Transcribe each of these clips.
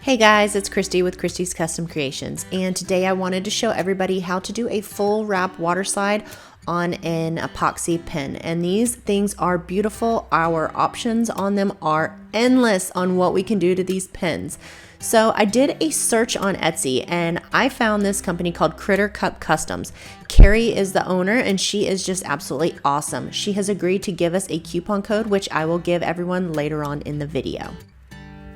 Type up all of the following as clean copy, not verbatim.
Hey guys, it's Christy with Christy's Custom Creations, and today I wanted to show everybody how to do a full wrap water slide on an epoxy pen. And these things are beautiful. Our options on them are endless on what we can do to these pens. So I did a search on Etsy and I found this company called Critter Cup Customs. Carrie is the owner and she is just absolutely awesome. She has agreed to give us a coupon code, which I will give everyone later on in the video.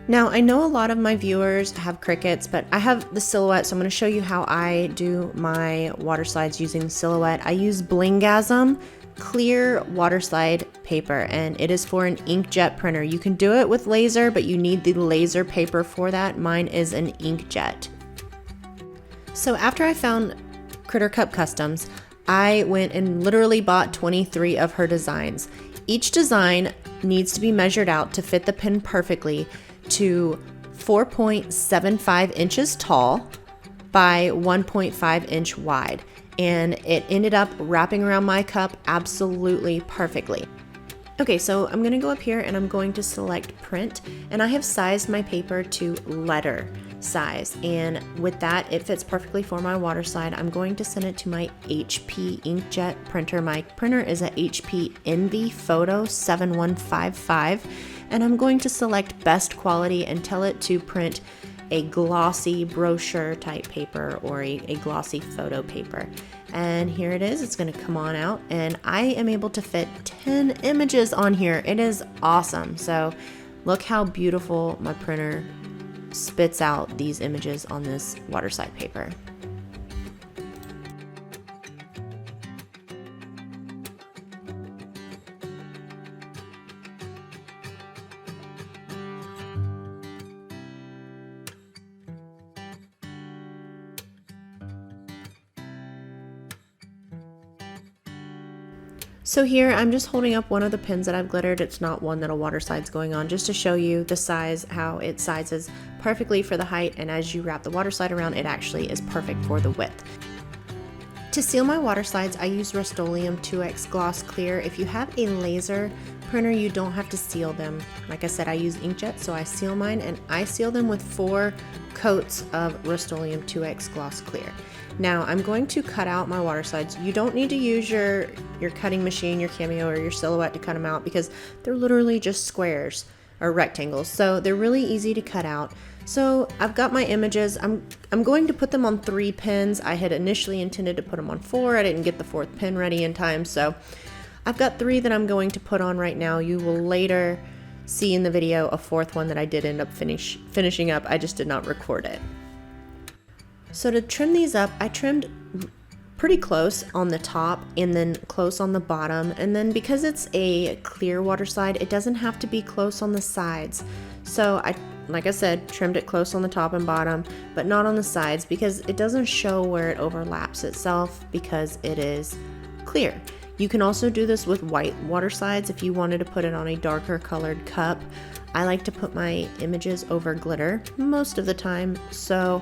Now, I know a lot of my viewers have Cricuts, but I have the Silhouette, so I'm going to show you how I do my water slides using the Silhouette. I use Blingasm clear water slide paper, and it is for an inkjet printer. You can do it with laser, but you need the laser paper for that. Mine is an inkjet. So after I found Critter Cup Customs, I went and literally bought 23 of her designs. Each design needs to be measured out to fit the pen perfectly to 4.75 inches tall by 1.5 inch wide, and it ended up wrapping around my cup absolutely perfectly. Okay, so I'm gonna go up here and I'm going to select print, and I have sized my paper to letter size, and with that it fits perfectly for my water slide. I'm going to send it to my HP inkjet printer. My printer is a HP Envy Photo 7155, and I'm going to select best quality and tell it to print a glossy brochure type paper or a glossy photo paper. And here it is. It's going to come on out, and I am able to fit 10 images on here. It is awesome. So look how beautiful my printer spits out these images on this water slide paper. So here I'm just holding up one of the pens that I've glittered. It's not one that a water slide's going on, just to show you the size, how it sizes perfectly for the height, and as you wrap the water slide around, it actually is perfect for the width. To seal my water slides, I use Rust-Oleum 2X Gloss Clear. If you have a laser printer, you don't have to seal them. Like I said, I use inkjet, so I seal mine, and I seal them with 4 coats of Rust-Oleum 2X Gloss Clear. Now I'm going to cut out my water slides. You don't need to use your cutting machine, your Cameo, or your Silhouette to cut them out, because they're literally just squares or rectangles. So they're really easy to cut out. So I've got my images. I'm going to put them on 3 pins. I had initially intended to put them on 4. I didn't get the 4th pin ready in time. So I've got 3 that I'm going to put on right now. You will later see in the video a 4th one that I did end up finishing up. I just did not record it. So to trim these up, I trimmed pretty close on the top and then close on the bottom. And then because it's a clear water slide, it doesn't have to be close on the sides. So like I said, trimmed it close on the top and bottom, but not on the sides, because it doesn't show where it overlaps itself because it is clear. You can also do this with white water slides if you wanted to put it on a darker colored cup. I like to put my images over glitter most of the time, so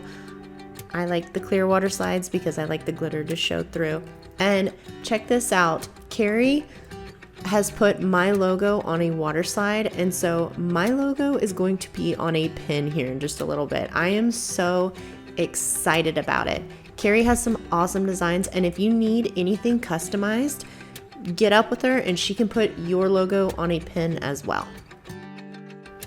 I like the clear water slides because I like the glitter to show through. And check this out. Carrie has put my logo on a water slide, and so my logo is going to be on a pin here in just a little bit. I am so excited about it. Carrie has some awesome designs, and if you need anything customized, get up with her and she can put your logo on a pin as well.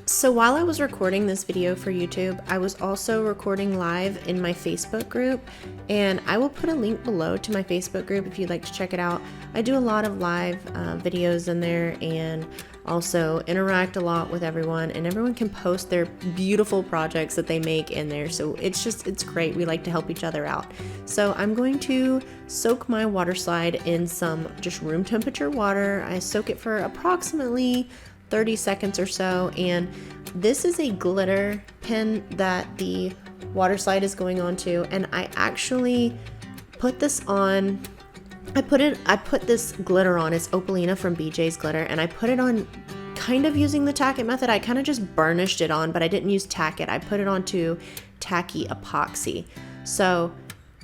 So while I was recording this video for YouTube, I was also recording live in my Facebook group, and I will put a link below to my Facebook group if you'd like to check it out. I do a lot of live videos in there and also interact a lot with everyone, and everyone can post their beautiful projects that they make in there. So it's great. We like to help each other out. So I'm going to soak my water slide in some just room temperature water. I soak it for approximately 30 seconds or so, and this is a glitter pen that the water slide is going on to, and I actually put this on. I put this glitter on. It's Opalina from BJ's Glitter, and I put it on kind of using the tack it method. I kind of just burnished it on, but I didn't use tack it. I put it onto tacky epoxy. So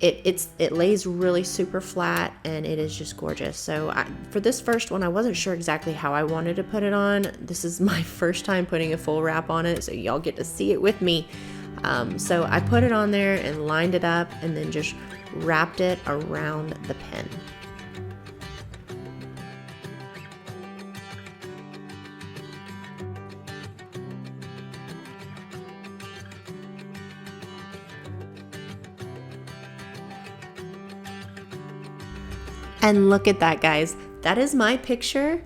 it lays really super flat, and it is just gorgeous. So for this first one, I wasn't sure exactly how I wanted to put it on. This is my first time putting a full wrap on it, so y'all get to see it with me. So I put it on there and lined it up and then just wrapped it around the pen. And look at that, guys. That is my picture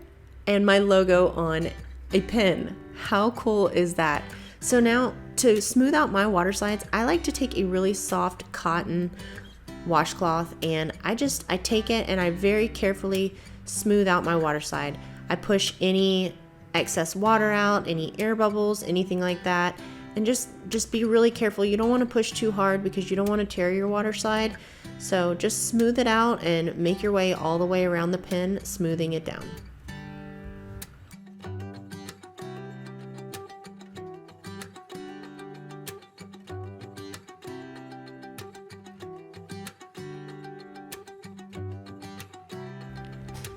and my logo on a pen. How cool is that? So now to smooth out my water slides, I like to take a really soft cotton washcloth and I take it and I very carefully smooth out my water slide. I push any excess water out, any air bubbles, anything like that. And just be really careful. You don't want to push too hard because you don't want to tear your water slide. So just smooth it out and make your way all the way around the pen, smoothing it down.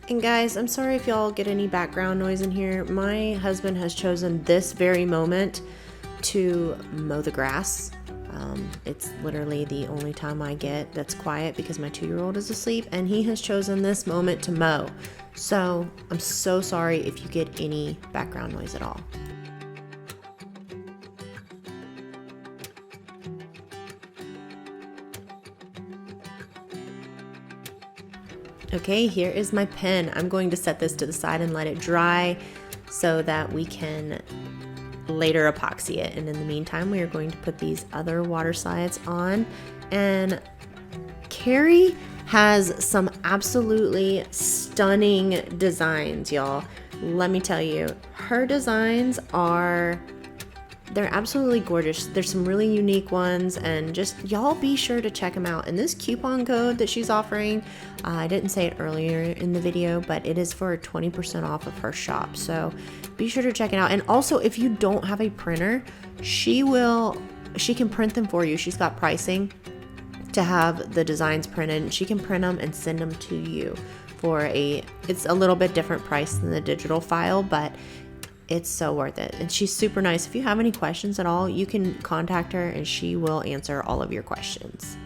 And guys, I'm sorry if y'all get any background noise in here. My husband has chosen this very moment to mow the grass. It's literally the only time I get that's quiet because my 2-year-old is asleep, and he has chosen this moment to mow. So I'm so sorry if you get any background noise at all. Okay, here is my pen. I'm going to set this to the side and let it dry so that we can later epoxy it. And in the meantime, we are going to put these other water slides on. And Carrie has some absolutely stunning designs, y'all. Let me tell you, her designs they're absolutely gorgeous. There's some really unique ones, and just y'all be sure to check them out. And this coupon code that she's offering, I didn't say it earlier in the video, but it is for 20% off of her shop. So be sure to check it out. And also, if you don't have a printer, she can print them for you. She's got pricing to have the designs printed. She can print them and send them to you for it's a little bit different price than the digital file, but it's so worth it. And she's super nice. If you have any questions at all, you can contact her and she will answer all of your questions.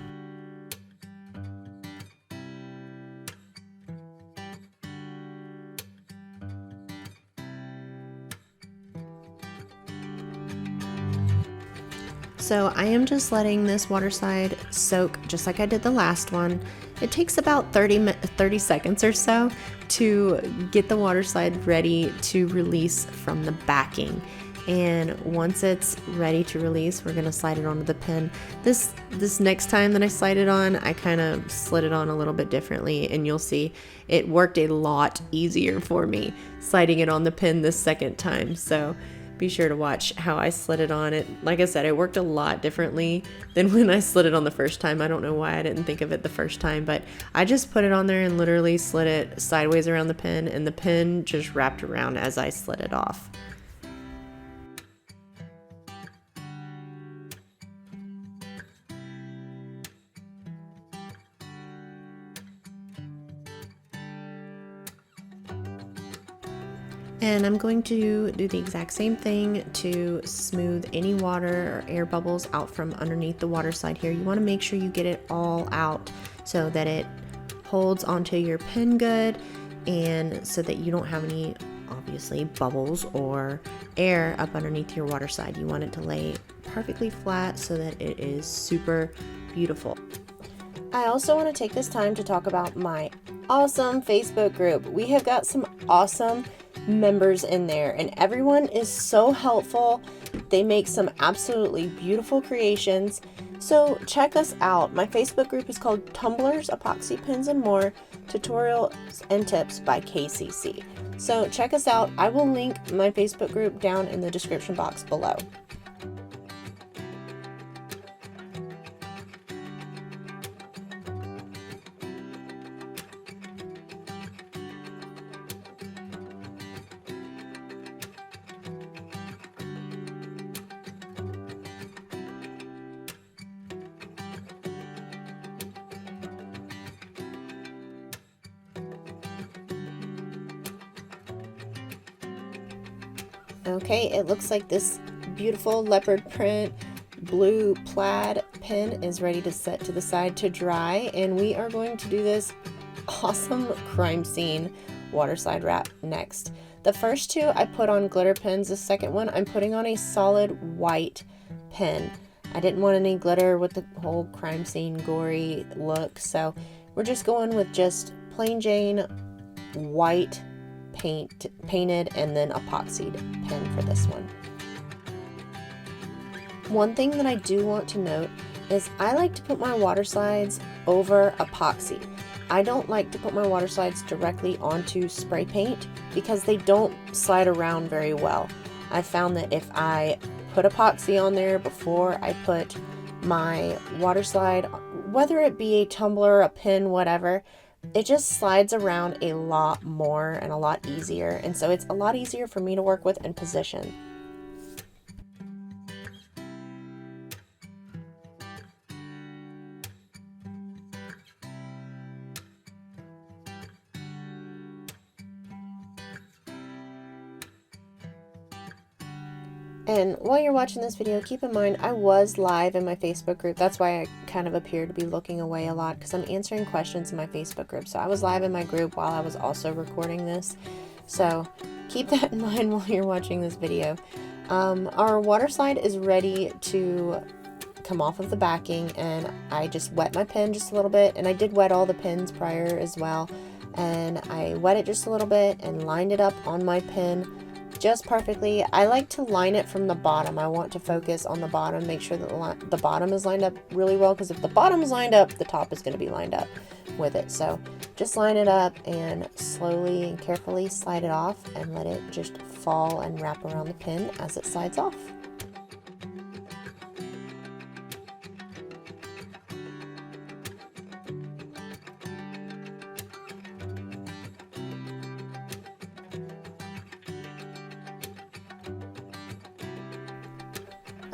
So I am just letting this water slide soak just like I did the last one. It takes about 30 seconds or so to get the water slide ready to release from the backing. And once it's ready to release, we're gonna slide it onto the pen. This next time that I slide it on, I kind of slid it on a little bit differently, and you'll see it worked a lot easier for me sliding it on the pen this second time. So be sure to watch how I slid it on. It, like I said, it worked a lot differently than when I slid it on the first time. I don't know why I didn't think of it the first time, but I just put it on there and literally slid it sideways around the pen, and the pen just wrapped around as I slid it off. And I'm going to do the exact same thing to smooth any water or air bubbles out from underneath the water slide here. You want to make sure you get it all out so that it holds onto your pen good, and so that you don't have any, obviously, bubbles or air up underneath your water slide. You want it to lay perfectly flat so that it is super beautiful. I also want to take this time to talk about my awesome Facebook group. We have got some awesome members in there, and everyone is so helpful. They make some absolutely beautiful creations. So check us out. My Facebook group is called Tumblers, Epoxy Pens and More, Tutorials and Tips by KCC. So check us out. I will link my Facebook group down in the description box below. Okay, it looks like this beautiful leopard print blue plaid pen is ready to set to the side to dry, and we are going to do this awesome crime scene waterslide wrap next. The first two I put on glitter pens. The second one I'm putting on a solid white pen. I didn't want any glitter with the whole crime scene gory look, so we're just going with just plain Jane white painted and then epoxied pen for this one. One thing that I do want to note is I like to put my water slides over epoxy. I don't like to put my water slides directly onto spray paint because they don't slide around very well. I found that if I put epoxy on there before I put my water slide, whether it be a tumbler, a pen, whatever, it just slides around a lot more and a lot easier, and so it's a lot easier for me to work with and position. And while you're watching this video, keep in mind I was live in my Facebook group. That's why I kind of appear to be looking away a lot, because I'm answering questions in my Facebook group. So I was live in my group while I was also recording this. So keep that in mind while you're watching this video. Our water slide is ready to come off of the backing, and I just wet my pen just a little bit, and I did wet all the pens prior as well. And I wet it just a little bit and lined it up on my pen just perfectly. I like to line it from the bottom. I want to focus on the bottom, make sure that the bottom is lined up really well, because if the bottom is lined up, the top is going to be lined up with it. So just line it up and slowly and carefully slide it off and let it just fall and wrap around the pin as it slides off.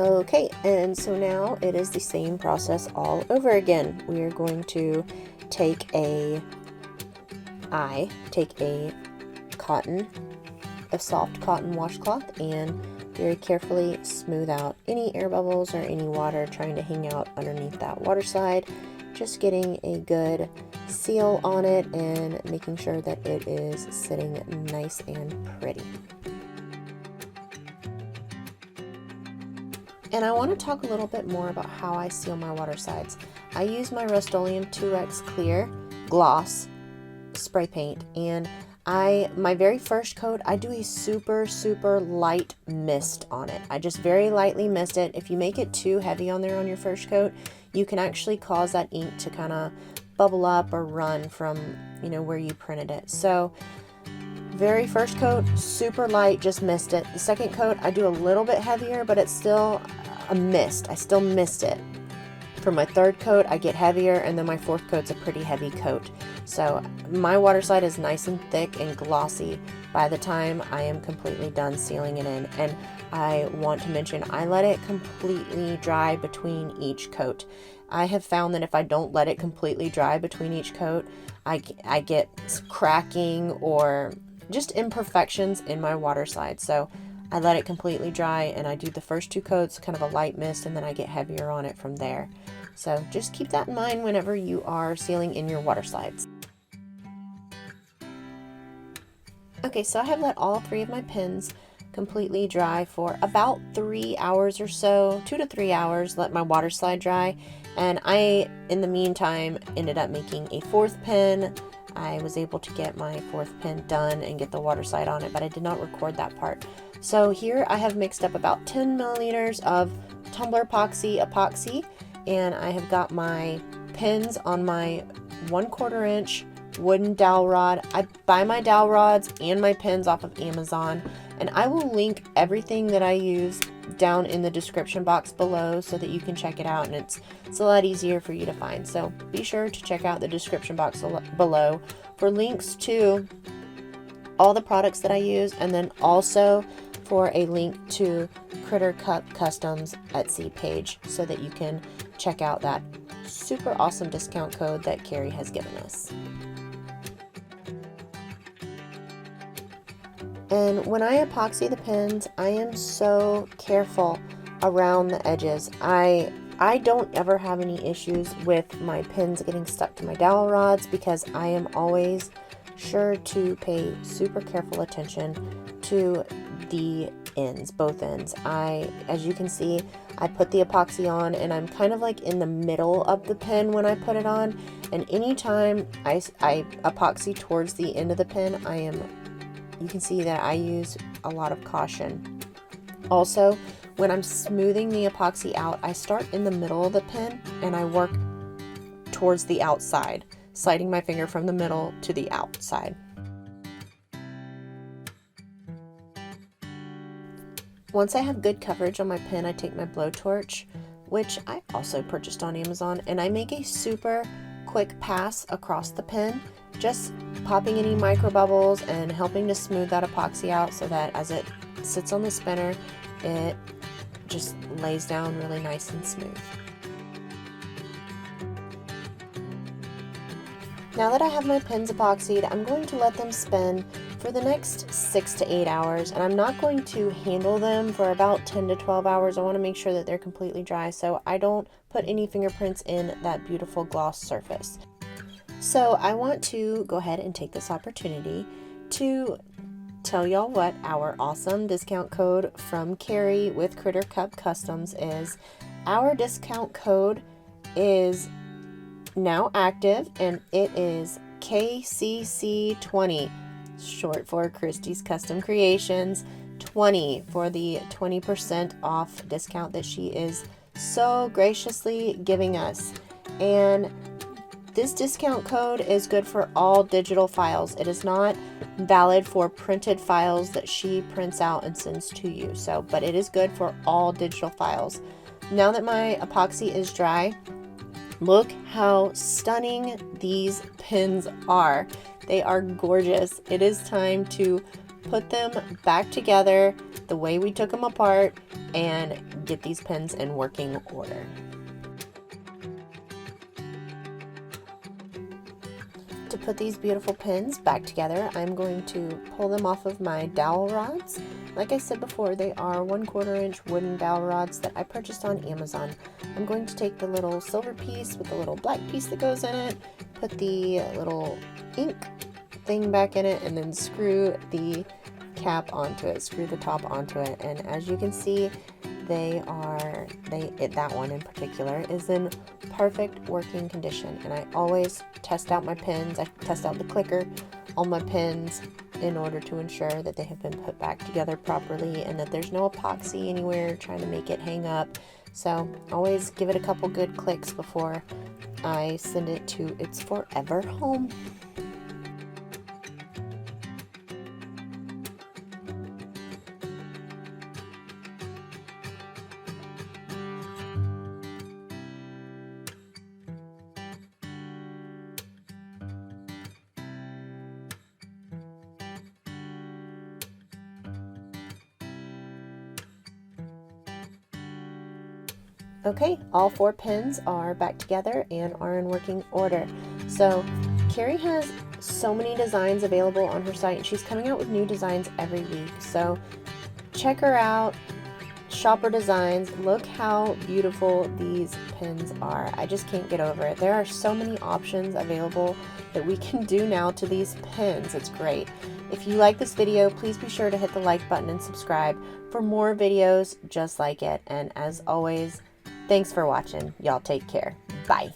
Okay, and so now it is the same process all over again. We are going to take a soft cotton washcloth and very carefully smooth out any air bubbles or any water trying to hang out underneath that water slide. Just getting a good seal on it and making sure that it is sitting nice and pretty. And I want to talk a little bit more about how I seal my water slides. I use my Rust-Oleum 2X Clear Gloss spray paint, and my very first coat, I do a super light mist on it. I just very lightly mist it. If you make it too heavy on there on your first coat, you can actually cause that ink to kind of bubble up or run from, where you printed it. So very first coat, super light, just mist it. The second coat, I do a little bit heavier, but it's still a mist. I still mist it. For my third coat, I get heavier, and then my fourth coat's a pretty heavy coat. So my water slide is nice and thick and glossy by the time I am completely done sealing it in. And I want to mention, I let it completely dry between each coat. I have found that if I don't let it completely dry between each coat, I get cracking or just imperfections in my water slide. So I let it completely dry, and I do the first two coats, kind of a light mist, and then I get heavier on it from there. So just keep that in mind whenever you are sealing in your water slides. Okay, so I have let all three of my pens completely dry for about 3 hours or so, 2 to 3 hours, let my water slide dry. And I, in the meantime, ended up making a fourth pen. I was able to get my fourth pen done and get the water slide on it, but I did not record that part. So here I have mixed up about 10 milliliters of Tumbler Epoxy, and I have got my pens on my 1/4 inch wooden dowel rod. I buy my dowel rods and my pens off of Amazon, and I will link everything that I use down in the description box below so that you can check it out, and it's a lot easier for you to find. So be sure to check out the description box below for links to all the products that I use, and then also for a link to Critter Cup Customs Etsy page so that you can check out that super awesome discount code that Carrie has given us. And when I epoxy the pens, I am so careful around the edges. I don't ever have any issues with my pins getting stuck to my dowel rods because I am always sure to pay super careful attention to the ends, both ends. As you can see, I put the epoxy on and I'm kind of like in the middle of the pin when I put it on, and anytime I epoxy towards the end of the pin, you can see that I use a lot of caution. Also, when I'm smoothing the epoxy out, I start in the middle of the pin and I work towards the outside, sliding my finger from the middle to the outside. Once I have good coverage on my pin, I take my blowtorch, which I also purchased on Amazon, and I make a super quick pass across the pin, just popping any micro bubbles and helping to smooth that epoxy out so that as it sits on the spinner, it just lays down really nice and smooth. Now that I have my pins epoxied, I'm going to let them spin for the next 6 to 8 hours, and I'm not going to handle them for about 10 to 12 hours. I want to make sure that they're completely dry so I don't put any fingerprints in that beautiful gloss surface. So I want to go ahead and take this opportunity to tell y'all what our awesome discount code from Carrie with Critter Cup Customs is. Our discount code is now active and it is KCC20, short for Christie's Custom Creations 20, for the 20% off discount that she is so graciously giving us. And this discount code is good for all digital files. It is not valid for printed files that she prints out and sends to you. But it is good for all digital files. Now that my epoxy is dry, look how stunning these pins are. They are gorgeous. It is time to put them back together the way we took them apart and get these pins in working order. To put these beautiful pins back together, I'm going to pull them off of my dowel rods. Like I said before, they are 1/4 inch wooden dowel rods that I purchased on Amazon. I'm going to take the little silver piece with the little black piece that goes in it, put the little ink thing back in it, and then screw the cap onto it, screw the top onto it. And as you can see, that one in particular is in perfect working condition. And I always test out my pins. I test out the clicker on my pins in order to ensure that they have been put back together properly and that there's no epoxy anywhere trying to make it hang up. So always give it a couple good clicks before I send it to its forever home. Okay, all 4 pins are back together and are in working order. So Carrie has so many designs available on her site, and she's coming out with new designs every week. So check her out, shop her designs. Look how beautiful these pins are. I just can't get over it. There are so many options available that we can do now to these pins. It's great. If you like this video, please be sure to hit the like button and subscribe for more videos just like it. And as always, thanks for watching. Y'all take care. Bye.